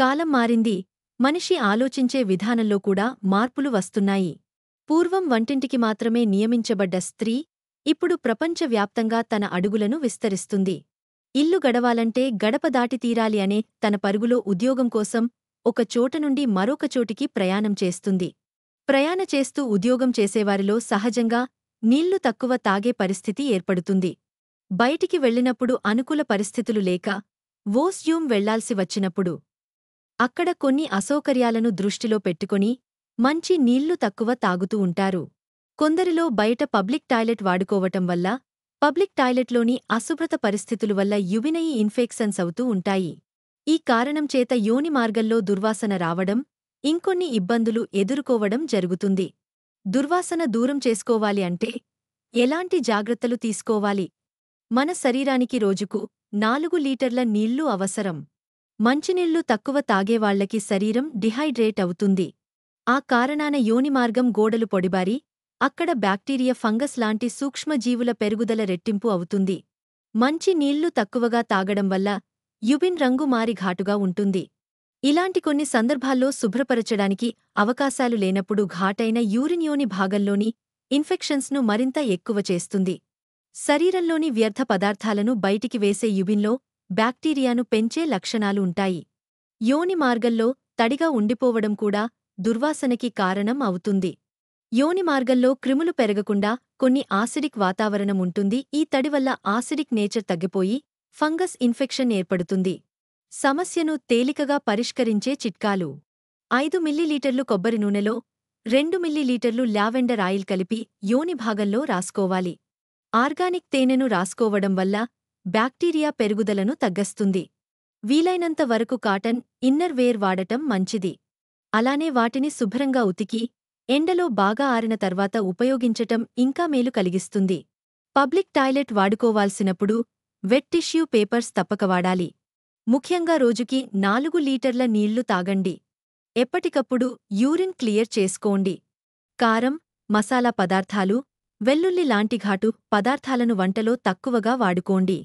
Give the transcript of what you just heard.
కాలం మారింది, మనిషి ఆలోచించే విధానంలో కూడా మార్పులు వస్తున్నాయి. పూర్వం వంటింటికి మాత్రమే నియమించబడ్డ స్త్రీ ఇప్పుడు ప్రపంచవ్యాప్తంగా తన అడుగులను విస్తరిస్తుంది. ఇల్లు గడవాలంటే గడప దాటి తీరాలి అనే తన పరుగులో ఉద్యోగం కోసం ఒక చోట నుండి మరొక చోటికి ప్రయాణం చేస్తుంది. ప్రయాణ చేస్తూ ఉద్యోగం చేసేవారిలో సహజంగా నీళ్లు తక్కువ తాగే పరిస్థితి ఏర్పడుతుంది. బయటికి వెళ్ళినప్పుడు అనుకూల పరిస్థితులు లేక వాష్రూమ్ వెళ్లాల్సి వచ్చినప్పుడు అక్కడ కొన్ని అసౌకర్యాలను దృష్టిలో పెట్టుకొని మంచి నీళ్లు తక్కువ తాగుతూ ఉంటారు. కొందరిలో బయట పబ్లిక్ టాయిలెట్ వాడుకోవటం వల్ల పబ్లిక్ టాయిలెట్లోని అశుభ్రత పరిస్థితుల వల్ల యురినరీ ఇన్ఫెక్షన్స్ అవుతూ ఉంటాయి. ఈ కారణం చేత యోని మార్గంలో దుర్వాసన రావడం, ఇంకొన్ని ఇబ్బందులు ఎదుర్కోవడం జరుగుతుంది. దుర్వాసన దూరం చేసుకోవాలి అంటే ఎలాంటి జాగ్రత్తలు తీసుకోవాలి? మన శరీరానికి రోజుకు 4 లీటర్ల నీళ్లు అవసరం. మంచినీళ్లు తక్కువ తాగేవాళ్లకి శరీరం డిహైడ్రేట్ అవుతుంది. ఆ కారణాన యోనిమార్గం గోడలు పొడిబారి అక్కడ బ్యాక్టీరియా, ఫంగస్ లాంటి సూక్ష్మజీవుల పెరుగుదల రెట్టింపు అవుతుంది. మంచి నీళ్లు తక్కువగా తాగడం వల్ల యురిన్ రంగు మారి ఘాటుగా ఉంటుంది. ఇలాంటి కొన్ని సందర్భాల్లో శుభ్రపరచడానికి అవకాశాలు లేనప్పుడు ఘాటైన యూరిన్ యోని భాగంలోని ఇన్ఫెక్షన్స్ను మరింత ఎక్కువ చేస్తుంది. శరీరంలోని వ్యర్థ పదార్థాలను బయటికి వేసే యురిన్లో బ్యాక్టీరియాను పెంచే లక్షణాలు ఉంటాయి. యోని మార్గంలో తడిగా ఉండిపోవడం కూడా దుర్వాసనకి కారణం అవుతుంది. యోని మార్గంలో క్రిములు పెరగకుండా కొన్ని ఆసిడిక్ వాతావరణం ఉంటుంది. ఈ తడి వల్ల ఆసిడిక్ నేచర్ తగ్గిపోయి ఫంగస్ ఇన్ఫెక్షన్ ఏర్పడుతుంది. సమస్యను తేలికగా పరిష్కరించే చిట్కాలు: 5 మిల్లీలీటర్లు కొబ్బరి నూనెలో 2 మిల్లీలీటర్లు లావెండర్ ఆయిల్ కలిపి యోని భాగంలో రాసుకోవాలి. ఆర్గానిక్ తేనెను రాసుకోవడం వల్ల బ్యాక్టీరియా పెరుగుదలను తగ్గస్తుంది. వీలైనంత వరకు కాటన్ ఇన్నర్ వేర్ వాడటం మంచిది. అలానే వాటిని శుభ్రంగా ఉతికి ఎండలో బాగా ఆరిన తర్వాత ఉపయోగించటం ఇంకా మేలు కలిగిస్తుంది. పబ్లిక్ టాయిలెట్ వాడుకోవాల్సినప్పుడు వెట్ టిష్యూ పేపర్స్ తప్పక వాడాలి. ముఖ్యంగా రోజుకి 4 లీటర్ల నీళ్లు తాగండి. ఎప్పటికప్పుడు యూరిన్ క్లియర్ చేసుకోండి. కారం, మసాలా పదార్థాలు, వెల్లుల్లి లాంటి ఘాటు పదార్థాలను వంటలో తక్కువగా వాడుకోండి.